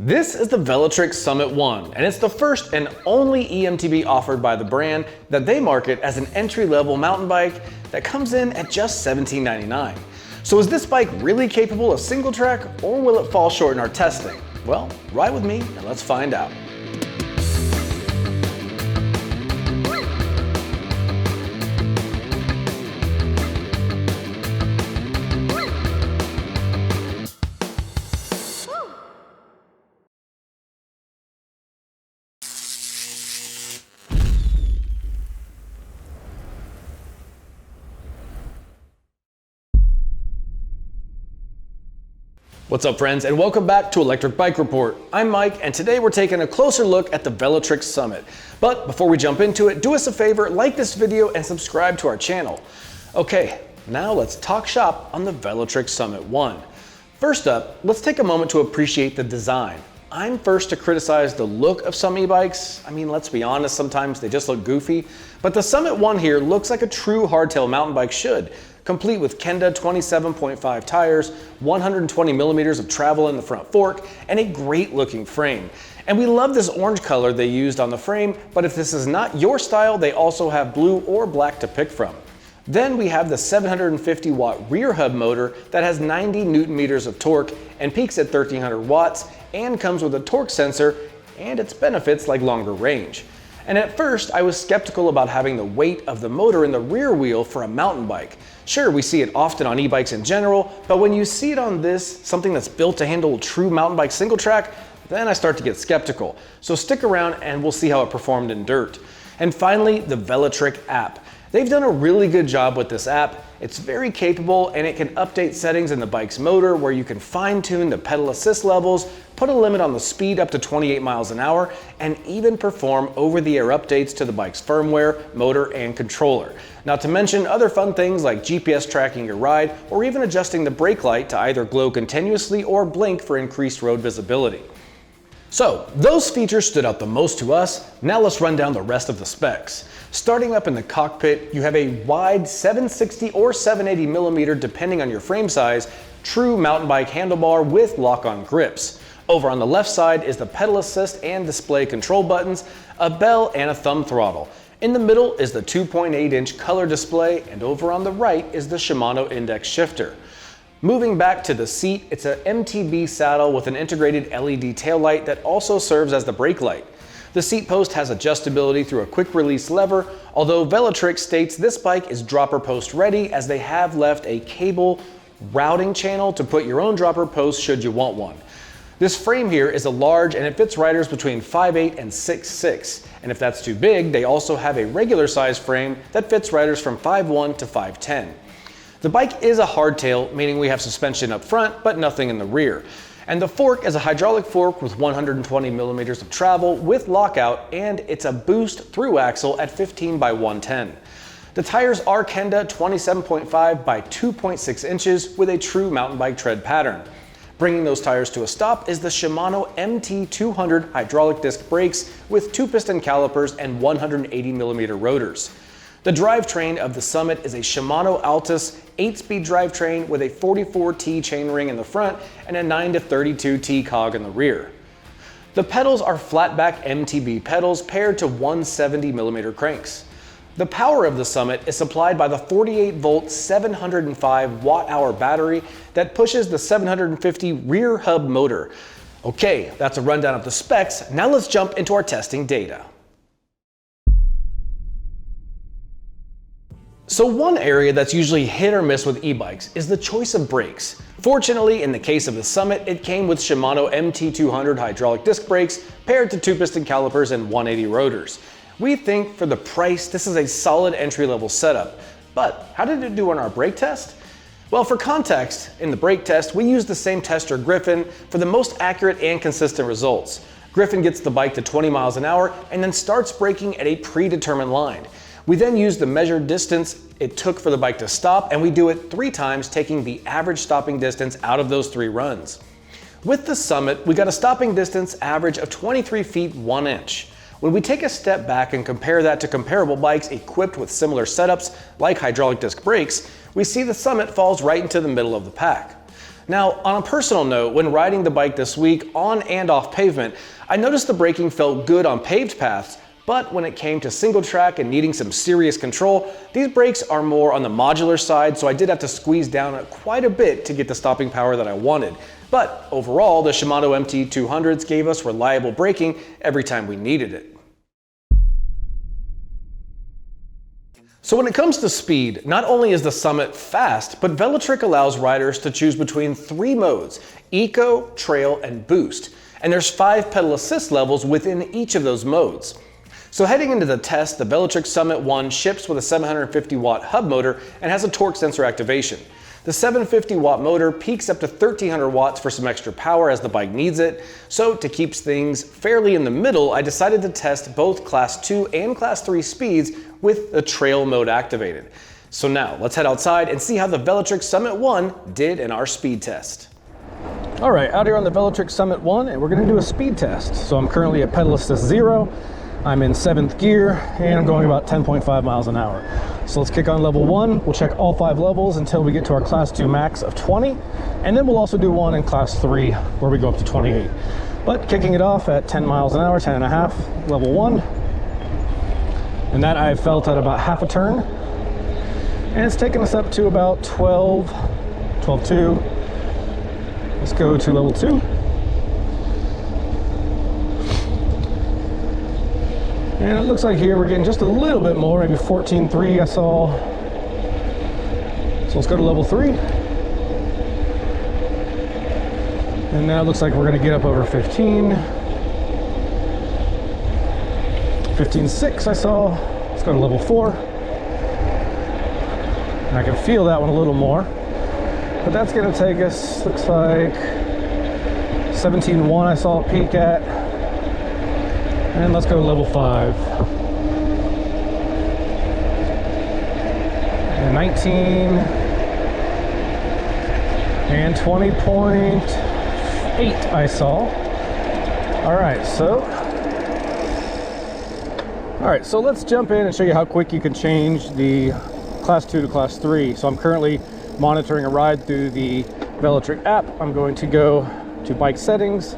This is the Velotric Summit 1, and it's the first and only eMTB offered by the brand that they market as an entry-level mountain bike that comes in at just $17.99. So is this bike really capable of single track, or will it fall short in our testing? Well, ride with me and let's find out. What's up, friends, and welcome back to Electric Bike Report. I'm Mike, and today we're taking a closer look at the Velotric Summit. But before we jump into it, do us a favor, like this video and subscribe to our channel. Okay, now let's talk shop on the Velotric Summit 1. First up, let's take a moment to appreciate the design. I'm first to criticize the look of some e-bikes. I mean, let's be honest, sometimes they just look goofy. But the Summit 1 here looks like a true hardtail mountain bike should, complete with Kenda 27.5 tires, 120 millimeters of travel in the front fork, and a great looking frame. And we love this orange color they used on the frame, but if this is not your style, they also have blue or black to pick from. Then we have the 750 watt rear hub motor that has 90 Newton meters of torque and peaks at 1300 watts and comes with a torque sensor and its benefits like longer range. And at first, I was skeptical about having the weight of the motor in the rear wheel for a mountain bike. Sure, we see it often on e-bikes in general, but when you see it on this, something that's built to handle a true mountain bike single track, then I start to get skeptical. So stick around and we'll see how it performed in dirt. And finally, the Velotric app. They've done a really good job with this app. It's very capable and it can update settings in the bike's motor where you can fine-tune the pedal assist levels, put a limit on the speed up to 28 miles an hour, and even perform over-the-air updates to the bike's firmware, motor, and controller. Not to mention other fun things like GPS tracking your ride or even adjusting the brake light to either glow continuously or blink for increased road visibility. So, those features stood out the most to us. Now let's run down the rest of the specs. Starting up in the cockpit, you have a wide 760 or 780 millimeter, depending on your frame size, true mountain bike handlebar with lock-on grips. Over on the left side is the pedal assist and display control buttons, a bell, and a thumb throttle. In the middle is the 2.8-inch color display, and over on the right is the Shimano index shifter. Moving back to the seat, it's an eMTB saddle with an integrated LED taillight that also serves as the brake light. The seat post has adjustability through a quick release lever, although Velotric states this bike is dropper post ready as they have left a cable routing channel to put your own dropper post should you want one. This frame here is a large and it fits riders between 5'8" and 6'6", and if that's too big, they also have a regular size frame that fits riders from 5'1" to 5'10". The bike is a hardtail, meaning we have suspension up front, but nothing in the rear. And the fork is a hydraulic fork with 120 millimeters of travel with lockout, and it's a boost through axle at 15 by 110. The tires are Kenda 27.5 by 2.6 inches with a true mountain bike tread pattern. Bringing those tires to a stop is the Shimano MT200 hydraulic disc brakes with 2-piston calipers and 180 millimeter rotors. The drivetrain of the Summit is a Shimano Altus 8-speed drivetrain with a 44T chainring in the front and a 9 to 32T cog in the rear. The pedals are flatback eMTB pedals paired to 170 millimeter cranks. The power of the Summit is supplied by the 48-volt 705 watt-hour battery that pushes the 750 rear hub motor. Okay, that's a rundown of the specs. Now let's jump into our testing data. So one area that's usually hit or miss with e-bikes is the choice of brakes. Fortunately, in the case of the Summit, it came with Shimano MT200 hydraulic disc brakes paired to 2-piston calipers and 180 rotors. We think for the price, this is a solid entry-level setup. But how did it do on our brake test? Well, for context, in the brake test, we used the same tester, Griffin, for the most accurate and consistent results. Griffin gets the bike to 20 miles an hour and then starts braking at a predetermined line. We then use the measured distance it took for the bike to stop, and we do it 3 times, taking the average stopping distance out of those 3 runs. With the Summit, we got a stopping distance average of 23 feet 1 inch. When we take a step back and compare that to comparable bikes equipped with similar setups like hydraulic disc brakes, we see the Summit falls right into the middle of the pack. Now, on a personal note, when riding the bike this week on and off pavement, I noticed the braking felt good on paved paths, but when it came to single track and needing some serious control, these brakes are more on the modular side, so I did have to squeeze down quite a bit to get the stopping power that I wanted. But overall, the Shimano MT200s gave us reliable braking every time we needed it. So when it comes to speed, not only is the Summit fast, but Velotric allows riders to choose between 3 modes: Eco, Trail, and Boost. And there's 5 pedal assist levels within each of those modes. So heading into the test, the Velotric Summit 1 ships with a 750 watt hub motor and has a torque sensor activation. The 750 watt motor peaks up to 1300 watts for some extra power as the bike needs it. So to keep things fairly in the middle, I decided to test both Class 2 and Class 3 speeds with the Trail mode activated. So now let's head outside and see how the Velotric Summit 1 did in our speed test. All right, out here on the Velotric Summit 1, and we're gonna do a speed test. So I'm currently at pedal assist 0. I'm in 7th gear and I'm going about 10.5 miles an hour. So let's kick on level 1. We'll check all 5 levels until we get to our Class 2 max of 20. And then we'll also do one in Class 3 where we go up to 28. But kicking it off at 10 miles an hour, 10 and a half, level 1. And that I felt at about half a turn. And it's taken us up to about 12, 12.2. Let's go to level 2. And it looks like here we're getting just a little bit more, maybe 14.3 I saw. So let's go to level 3. And now it looks like we're gonna get up over 15. 15.6 I saw. Let's go to level 4. And I can feel that one a little more. But that's gonna take us, looks like 17.1 I saw a peak at. And let's go to level 5. And 19. And 20.8 I saw. All right, so let's jump in and show you how quick you can change the Class 2 to Class 3. So I'm currently monitoring a ride through the Velotric app. I'm going to go to bike settings.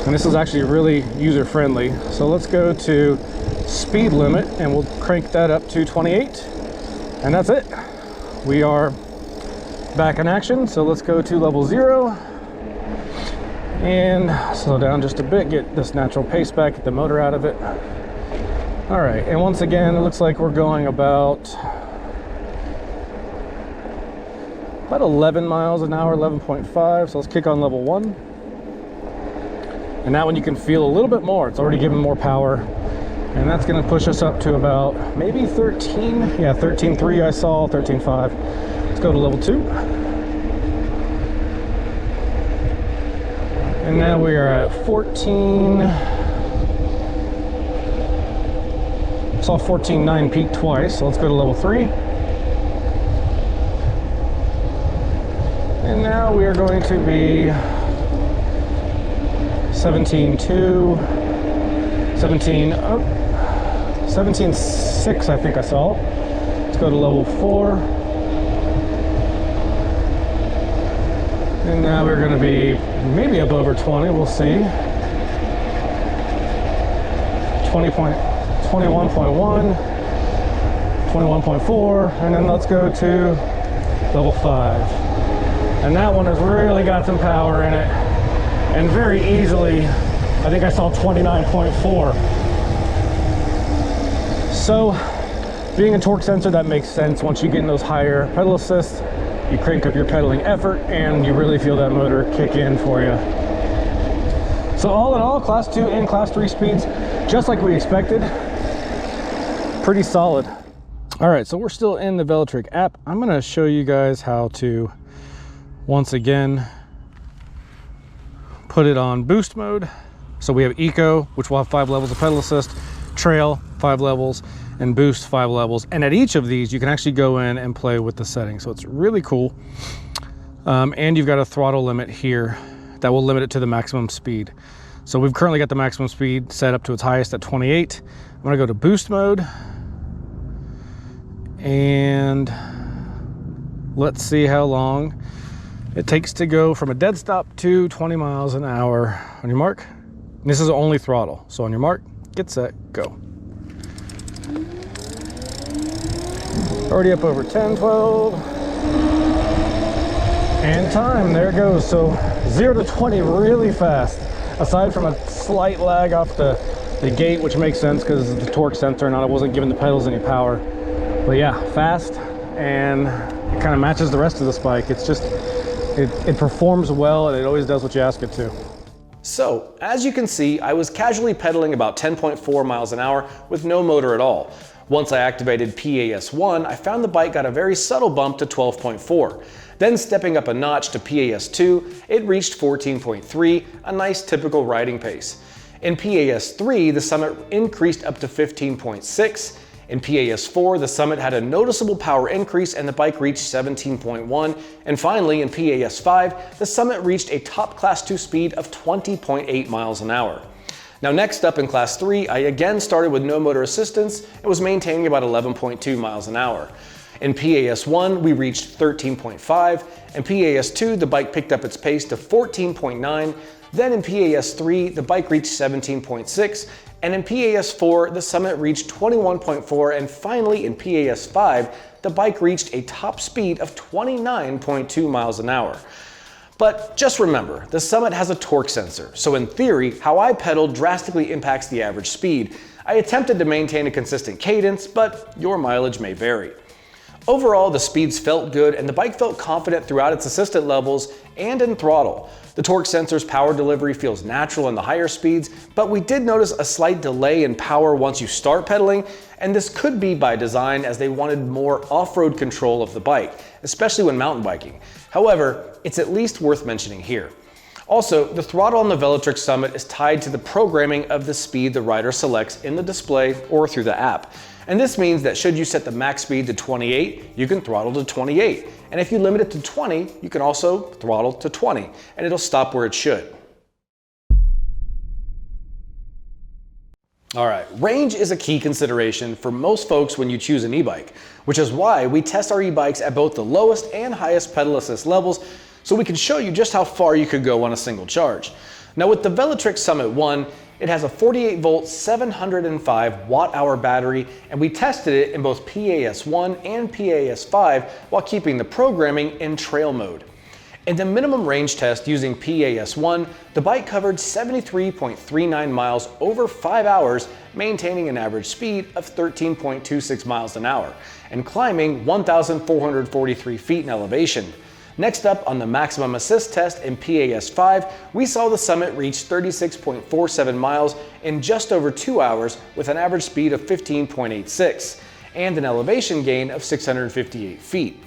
And this is actually really user-friendly. So let's go to speed limit and we'll crank that up to 28. And that's it. We are back in action. So let's go to level 0 and slow down just a bit, get this natural pace back, get the motor out of it. All right, and once again, it looks like we're going about 11 miles an hour, 11.5. So let's kick on level 1. And that one you can feel a little bit more. It's already giving more power. And that's gonna push us up to about maybe 13. Yeah, 13.3 I saw, 13.5. Let's go to level 2. And now we are at 14. Saw 14.9 peak twice, so let's go to level 3. And now we are going to be 17.2, 17.6 I think I saw. Let's go to level 4. And now we're going to be maybe up over 20, we'll see. 21.1, 21.4, and then let's go to level 5. And that one has really got some power in it. And very easily, I think I saw 29.4. So, being a torque sensor, that makes sense. Once you get in those higher pedal assists, you crank up your pedaling effort and you really feel that motor kick in for you. So all in all, Class 2 and Class 3 speeds, just like we expected, pretty solid. All right, so we're still in the Velotric app. I'm gonna show you guys how to, once again, put it on boost mode. So we have Eco, which will have 5 levels of pedal assist, Trail, 5 levels, and Boost, 5 levels. And at each of these, you can actually go in and play with the settings. So it's really cool. And you've got a throttle limit here that will limit it to the maximum speed. So we've currently got the maximum speed set up to its highest at 28. I'm gonna go to boost mode. And let's see how long it takes to go from a dead stop to 20 miles an hour. On your mark. And this is only throttle. So on your mark, get set, go. Already up over 10, 12. And time, there it goes. So 0 to 20 really fast. Aside from a slight lag off the gate, which makes sense because of the torque sensor and I wasn't giving the pedals any power. But yeah, fast, and it kind of matches the rest of this bike. It's just, it performs well, and it always does what you ask it to. So, as you can see, I was casually pedaling about 10.4 miles an hour with no motor at all. Once I activated PAS1, I found the bike got a very subtle bump to 12.4. Then stepping up a notch to PAS2, it reached 14.3, a nice typical riding pace. In PAS3, the Summit increased up to 15.6. In PAS4, the Summit had a noticeable power increase and the bike reached 17.1. And finally, in PAS5, the Summit reached a top Class 2 speed of 20.8 miles an hour. Now next up in Class 3, I again started with no motor assistance and was maintaining about 11.2 miles an hour. In PAS1, we reached 13.5. In PAS2, the bike picked up its pace to 14.9. Then in PAS3, the bike reached 17.6. And in PAS4, the Summit reached 21.4. And finally, in PAS5, the bike reached a top speed of 29.2 miles an hour. But just remember, the Summit has a torque sensor, so in theory, how I pedal drastically impacts the average speed. I attempted to maintain a consistent cadence, but your mileage may vary. Overall, the speeds felt good and the bike felt confident throughout its assistant levels and in throttle. The torque sensor's power delivery feels natural in the higher speeds, but we did notice a slight delay in power once you start pedaling, and this could be by design as they wanted more off-road control of the bike, especially when mountain biking. However, it's at least worth mentioning here. Also, the throttle on the Velotric Summit is tied to the programming of the speed the rider selects in the display or through the app. And this means that should you set the max speed to 28, you can throttle to 28. And if you limit it to 20, you can also throttle to 20, and it'll stop where it should. All right, range is a key consideration for most folks when you choose an e-bike, which is why we test our e-bikes at both the lowest and highest pedal assist levels, so we can show you just how far you could go on a single charge. Now with the Velotric Summit 1, it has a 48 volt, 705 watt hour battery, and we tested it in both PAS1 and PAS5 while keeping the programming in trail mode. In the minimum range test using PAS1, the bike covered 73.39 miles over 5 hours, maintaining an average speed of 13.26 miles an hour, and climbing 1,443 feet in elevation. Next up on the maximum assist test in PAS5, we saw the Summit reach 36.47 miles in just over 2 hours with an average speed of 15.86 and an elevation gain of 658 feet.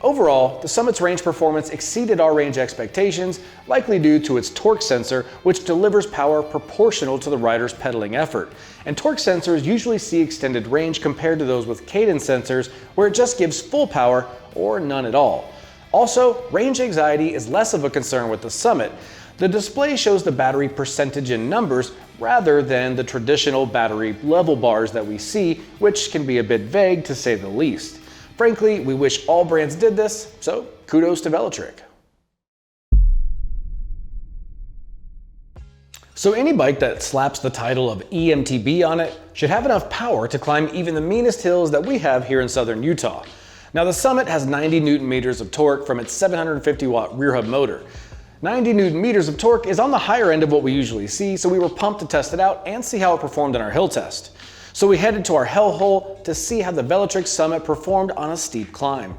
Overall, the Summit's range performance exceeded our range expectations, likely due to its torque sensor, which delivers power proportional to the rider's pedaling effort. And torque sensors usually see extended range compared to those with cadence sensors, where it just gives full power or none at all. Also, range anxiety is less of a concern with the Summit. The display shows the battery percentage in numbers rather than the traditional battery level bars that we see, which can be a bit vague to say the least. Frankly, we wish all brands did this, so kudos to Velotric. So any bike that slaps the title of eMTB on it should have enough power to climb even the meanest hills that we have here in southern Utah. Now the Summit has 90 Newton meters of torque from its 750 watt rear hub motor. 90 Newton meters of torque is on the higher end of what we usually see, so we were pumped to test it out and see how it performed in our hill test. So we headed to our hellhole to see how the Velotric Summit performed on a steep climb.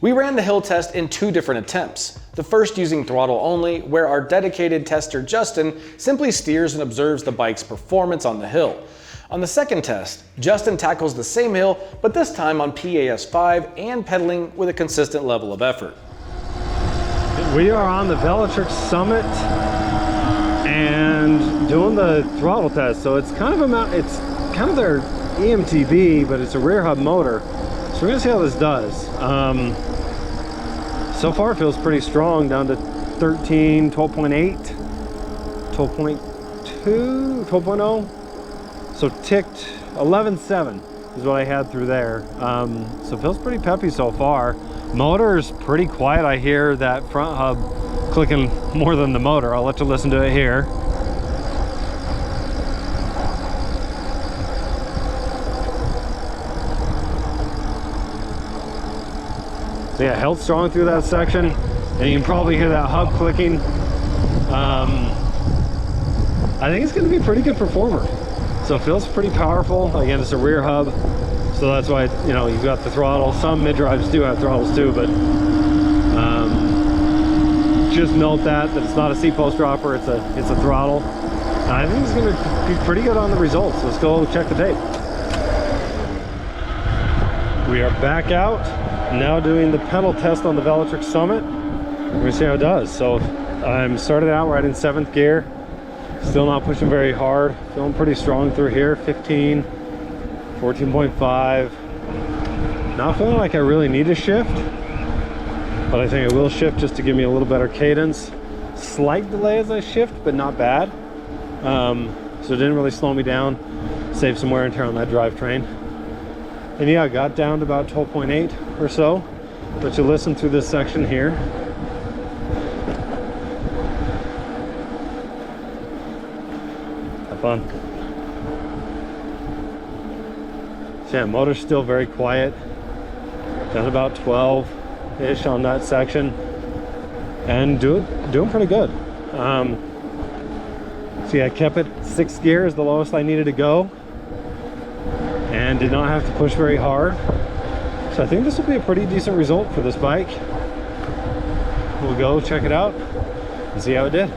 We ran the hill test in 2 different attempts. The first using throttle only, where our dedicated tester Justin simply steers and observes the bike's performance on the hill. On the second test, Justin tackles the same hill, but this time on PAS5 and pedaling with a consistent level of effort. We are on the Velotric Summit and doing the throttle test. So it's kind of their eMTB, but it's a rear hub motor. So we're gonna see how this does. So far it feels pretty strong, down to 13, 12.8, 12.2, 12.0. So ticked 11.7 is what I had through there. So it feels pretty peppy so far. Motor is pretty quiet. I hear that front hub clicking more than the motor. I'll let you listen to it here. So yeah, held strong through that section, and you can probably hear that hub clicking. I think it's going to be a pretty good performer. So it feels pretty powerful. Again, it's a rear hub, so that's why, you know, you've got the throttle. Some mid-drives do have throttles too, but just note that it's not a seat post dropper. It's a throttle. And I think it's going to be pretty good on the results. Let's go check the tape. We are back out now doing the pedal test on the Velotric Summit. We're going to see how it does. So I'm started out right in 7th gear. Still not pushing very hard. Feeling pretty strong through here. 15, 14.5. Not feeling like I really need to shift, but I think I will shift just to give me a little better cadence. Slight delay as I shift, but not bad. So it didn't really slow me down. Save some wear and tear on that drivetrain. And yeah, I got down to about 12.8 or so. Let you listen through this section here. Have fun. So yeah, motor's still very quiet. Down about 12-ish on that section. And doing pretty good. So yeah, I kept it 6th gear is the lowest I needed to go. And did not have to push very hard. So I think this will be a pretty decent result for this bike. We'll go check it out and see how it did.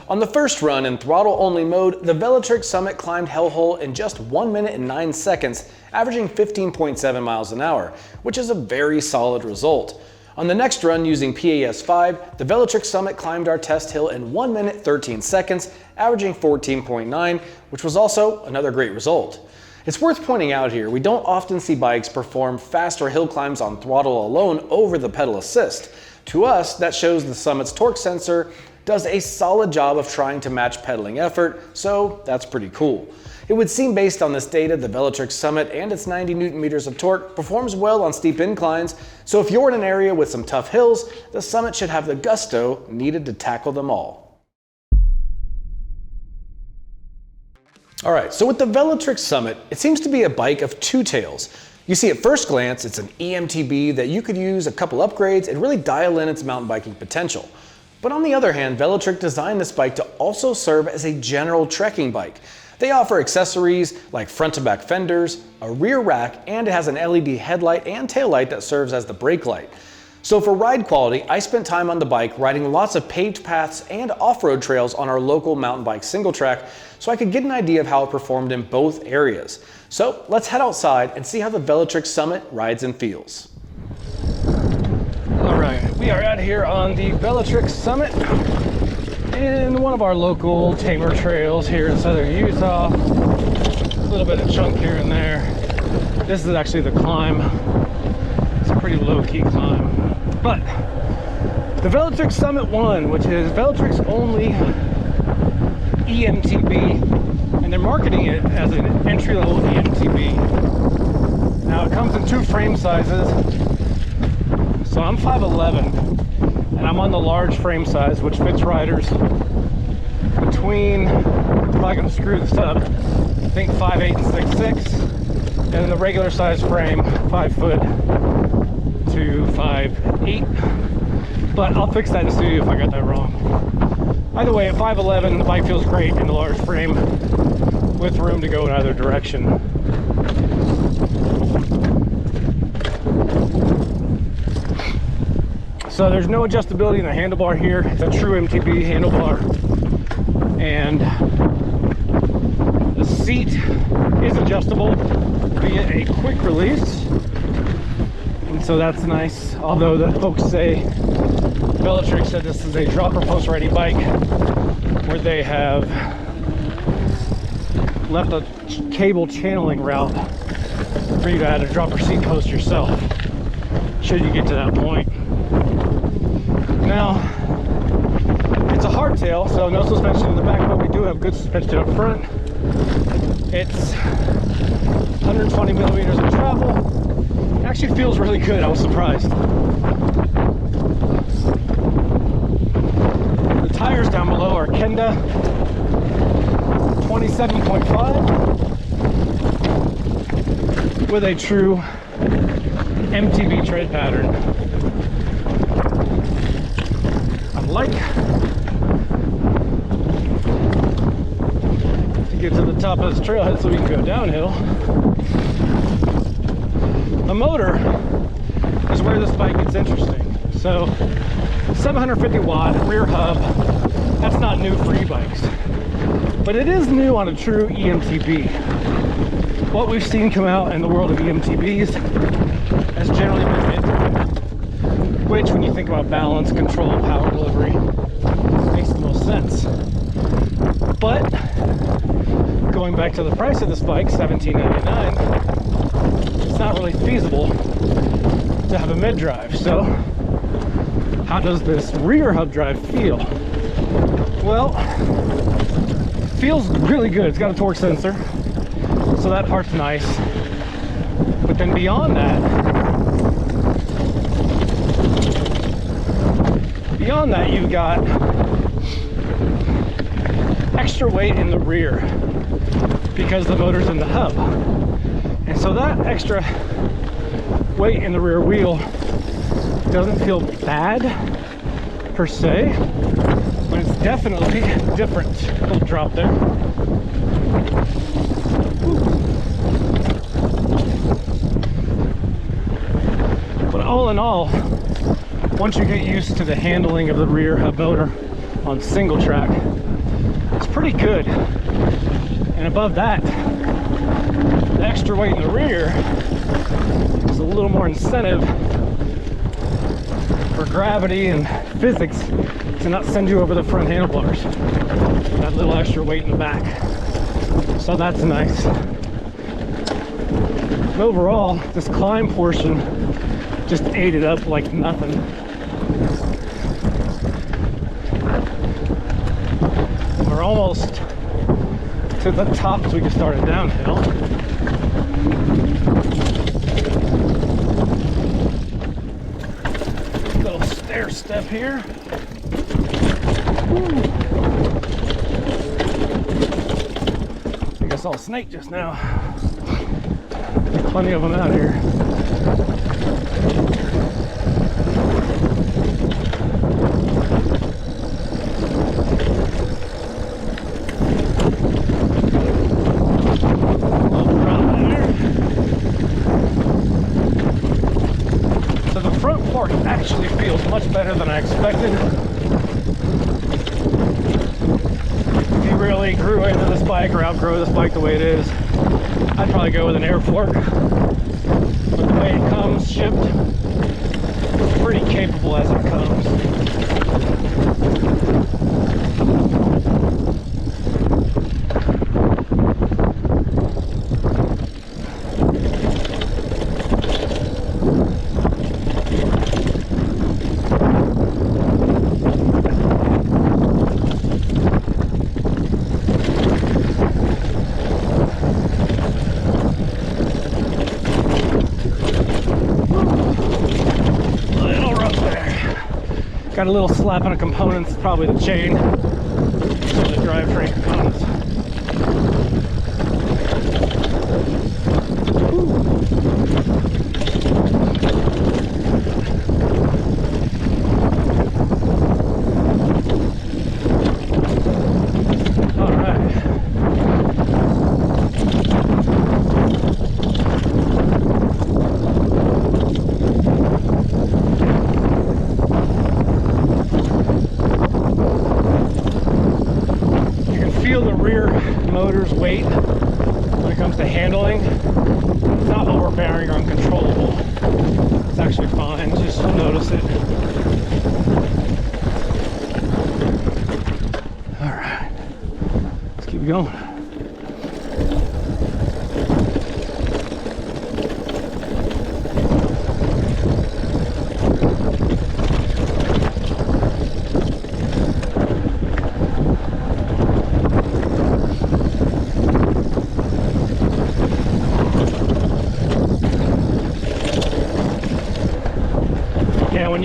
On the first run in throttle-only mode, the Velotric Summit climbed hellhole in just 1 minute and 9 seconds, averaging 15.7 miles an hour, which is a very solid result. On the next run using PAS5, the Velotric Summit climbed our test hill in 1 minute 13 seconds, averaging 14.9, which was also another great result. It's worth pointing out here, we don't often see bikes perform faster hill climbs on throttle alone over the pedal assist. To us, that shows the Summit's torque sensor does a solid job of trying to match pedaling effort, so that's pretty cool. It would seem based on this data, the Velotric Summit and its 90 Newton meters of torque performs well on steep inclines, so if you're in an area with some tough hills, the Summit should have the gusto needed to tackle them all. Alright, so with the Velotric Summit, it seems to be a bike of two tails. You see, at first glance, it's an eMTB that you could use a couple upgrades and really dial in its mountain biking potential. But on the other hand, Velotric designed this bike to also serve as a general trekking bike. They offer accessories like front to back fenders, a rear rack, and it has an LED headlight and taillight that serves as the brake light. So for ride quality, I spent time on the bike riding lots of paved paths and off-road trails on our local mountain bike single track, so I could get an idea of how it performed in both areas. So let's head outside and see how the Velotric Summit rides and feels. All right, we are out here on the Velotric Summit in one of our local tamer trails here in southern Utah. A little bit of chunk here and there. This is actually the climb. It's a pretty low-key climb. But the Velotric Summit 1, which is Velotric's only eMTB, and they're marketing it as an entry-level eMTB. Now it comes in two frame sizes. So I'm 5'11", and I'm on the large frame size, which fits riders between, if I can screw this up, I think 5'8" and 6'6", and then the regular size frame, 5 foot to 5'8". But I'll fix that in the studio if I got that wrong. Either way, at 5'11", the bike feels great in the large frame with room to go in either direction. So there's no adjustability in the handlebar here. It's a true MTB handlebar. And the seat is adjustable via a quick release. And so that's nice. Although the folks say, Velotric said this is a dropper post riding bike where they have left a cable channeling route for you to add a dropper seat post yourself, should you get to that point. Now, it's a hardtail, so no suspension in the back, but we do have good suspension up front. It's 120 millimeters of travel. It actually feels really good. I was surprised. The tires down below are Kenda 27.5 with a true eMTB tread pattern. I'd like to get to the top of this trailhead so we can go downhill. The motor is where this bike gets interesting. So 750 watt rear hub, that's not new for e-bikes, but it is new on a true eMTB. What we've seen come out in the world of eMTBs has generally been mid-drive, which when you think about balance, control, power delivery, makes the most sense. But going back to the price of this bike, $17.99, it's not really feasible to have a mid-drive. So how does this rear hub drive feel? Well, feels really good. It's got a torque sensor, so that part's nice. But then beyond that, you've got extra weight in the rear because the motor's in the hub. And so that extra weight in the rear wheel doesn't feel bad per se, but it's definitely different. Little drop there. But all in all, once you get used to the handling of the rear hub motor on single track, it's pretty good. And above that, the extra weight in the rear is a little more incentive for gravity and physics to not send you over the front handlebars. That little extra weight in the back. So that's nice. And overall, this climb portion just ate it up like nothing. We're almost to the top so we can start it downhill. Little stair step here. Woo. I think I saw a snake just now. Plenty of them out here. Actually feels much better than I expected. If you really grew into this bike or outgrow this bike the way it is, I'd probably go with an air fork. But the way it comes shipped, it's pretty capable as it comes. Got a little slap on a component, it's probably the chain, so the drivetrain components. All right. Feel the rear motor's weight when it comes to handling. It's not overbearing or uncontrollable. It's actually fine, just notice it. All right, let's keep going.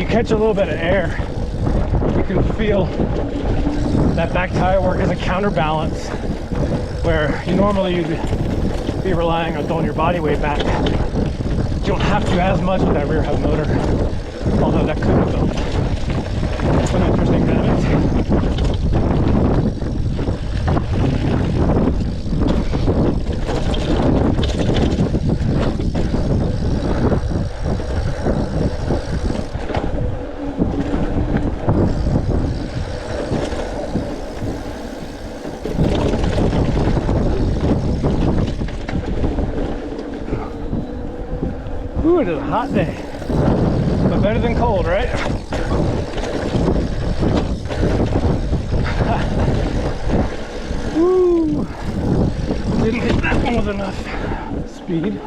you catch a little bit of air, you can feel that back tire work as a counterbalance, where you normally you'd be relying on throwing your body weight back. You don't have to as much with that rear hub motor, although that could have built some interesting benefits. Ooh, it is a hot day, but better than cold, right? Woo! Didn't hit that one with enough speed.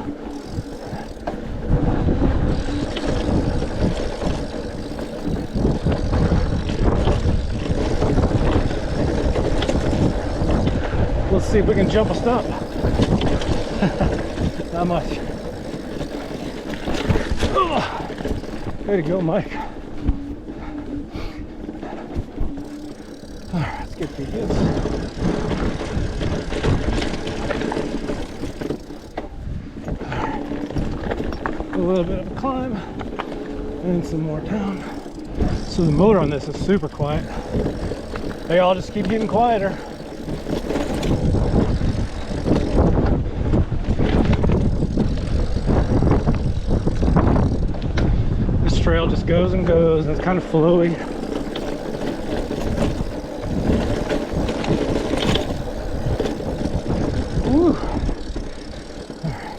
Let's see if we can jump a stump. Not much. Way to go, Mike. All right, let's get through this. A little bit of a climb and some more down. So the motor on this is super quiet. They all just keep getting quieter. Trail just goes and goes, and it's kind of flowy. Woo. All right.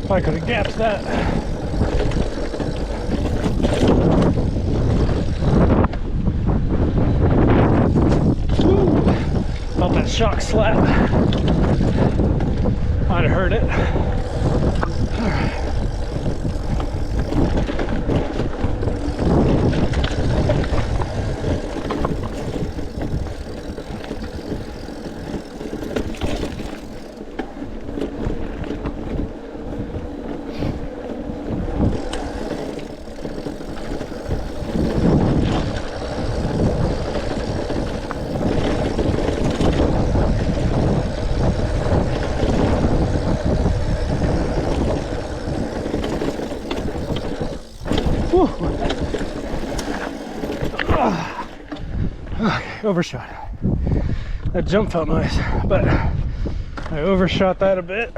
I could have gapped that. Woo. Felt that shock slap. Might have hurt it. All right. Okay, overshot. That jump felt nice, but I overshot that a bit.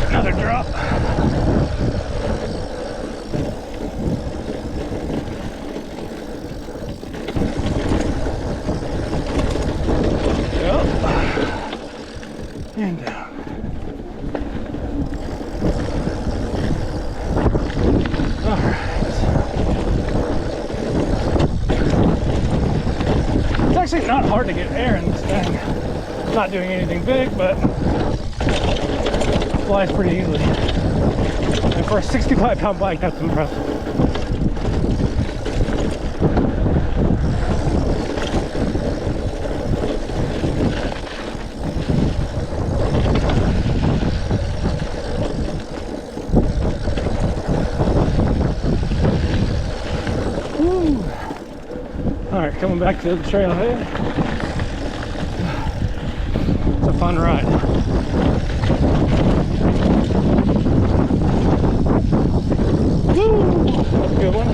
Another drop. And down. All right. It's actually not hard to get air in this thing. Not doing anything big, but it flies pretty easily. And for a 65-pound bike, that's impressive. All right, coming back to the trailhead. a fun ride. Woo! That's a good one.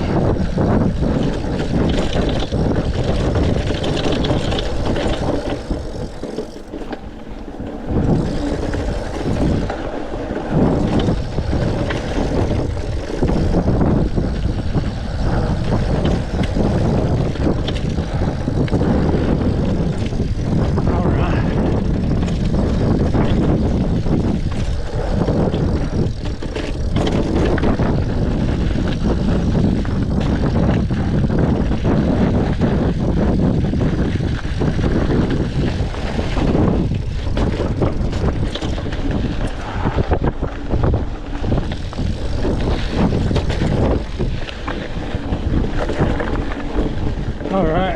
All right,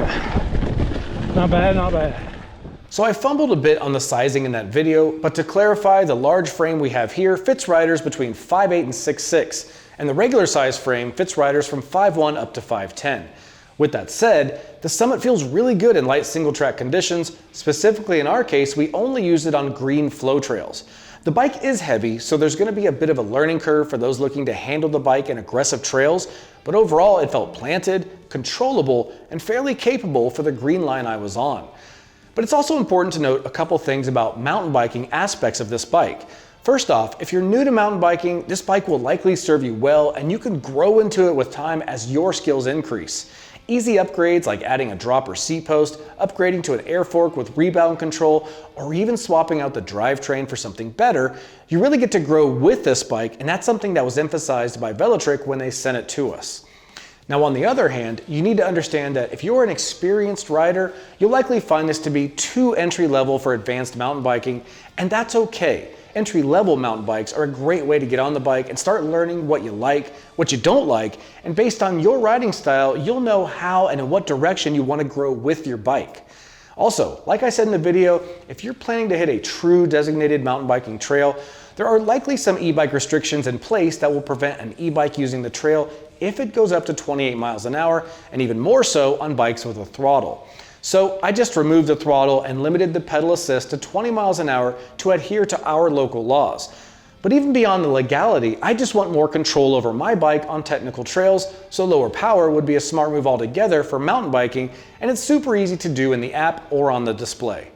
not bad, not bad. So I fumbled a bit on the sizing in that video, but to clarify, the large frame we have here fits riders between 5'8" and 6'6", and the regular size frame fits riders from 5'1" up to 5'10". With that said, the Summit feels really good in light single track conditions. Specifically in our case, we only used it on green flow trails. The bike is heavy, so there's going to be a bit of a learning curve for those looking to handle the bike in aggressive trails, but overall it felt planted, controllable, and fairly capable for the green line I was on. But it's also important to note a couple things about mountain biking aspects of this bike. First off, if you're new to mountain biking, this bike will likely serve you well, and you can grow into it with time as your skills increase. Easy upgrades like adding a dropper seat post, upgrading to an air fork with rebound control, or even swapping out the drivetrain for something better, you really get to grow with this bike, and that's something that was emphasized by Velotric when they sent it to us. Now on the other hand, you need to understand that if you're an experienced rider, you'll likely find this to be too entry level for advanced mountain biking, and that's okay. Entry-level mountain bikes are a great way to get on the bike and start learning what you like, what you don't like, and based on your riding style, you'll know how and in what direction you want to grow with your bike. Also, like I said in the video, if you're planning to hit a true designated mountain biking trail, there are likely some e-bike restrictions in place that will prevent an e-bike using the trail if it goes up to 28 miles an hour, and even more so on bikes with a throttle. So I just removed the throttle and limited the pedal assist to 20 miles an hour to adhere to our local laws. But even beyond the legality, I just want more control over my bike on technical trails, so lower power would be a smart move altogether for mountain biking, and it's super easy to do in the app or on the display.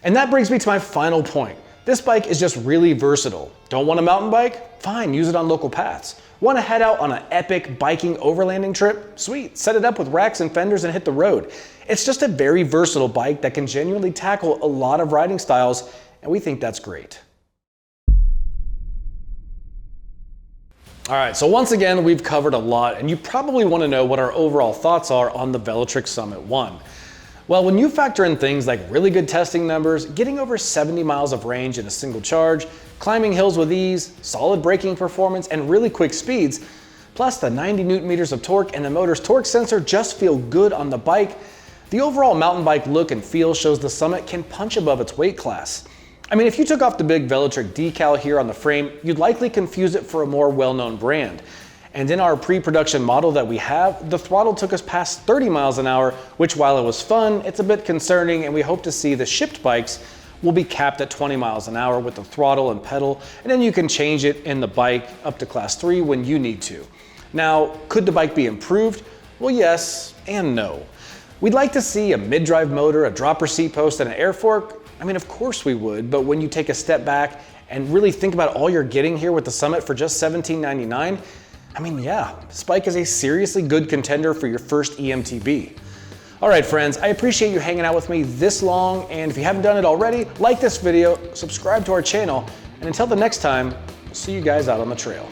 And that brings me to my final point. This bike is just really versatile. Don't want a mountain bike? Fine, use it on local paths. Want to head out on an epic biking overlanding trip? Sweet, set it up with racks and fenders and hit the road. It's just a very versatile bike that can genuinely tackle a lot of riding styles, and we think that's great. All right, so once again, we've covered a lot, and you probably want to know what our overall thoughts are on the Velotric Summit 1. Well, when you factor in things like really good testing numbers, getting over 70 miles of range in a single charge, climbing hills with ease, solid braking performance, and really quick speeds, plus the 90 Newton meters of torque and the motor's torque sensor just feel good on the bike, the overall mountain bike look and feel shows the Summit can punch above its weight class. I mean, if you took off the big Velotric decal here on the frame, you'd likely confuse it for a more well-known brand. And in our pre-production model that we have, the throttle took us past 30 miles an hour, which while it was fun, it's a bit concerning, and we hope to see the shipped bikes will be capped at 20 miles an hour with the throttle and pedal, and then you can change it in the bike up to class 3 when you need to. Now, could the bike be improved? Well, yes and no. We'd like to see a mid-drive motor, a dropper seat post, and an air fork. I mean, of course we would, but when you take a step back and really think about all you're getting here with the Summit for just $17.99, I mean, yeah, this bike is a seriously good contender for your first eMTB. All right, friends, I appreciate you hanging out with me this long, and if you haven't done it already, like this video, subscribe to our channel, and until the next time, we'll see you guys out on the trail.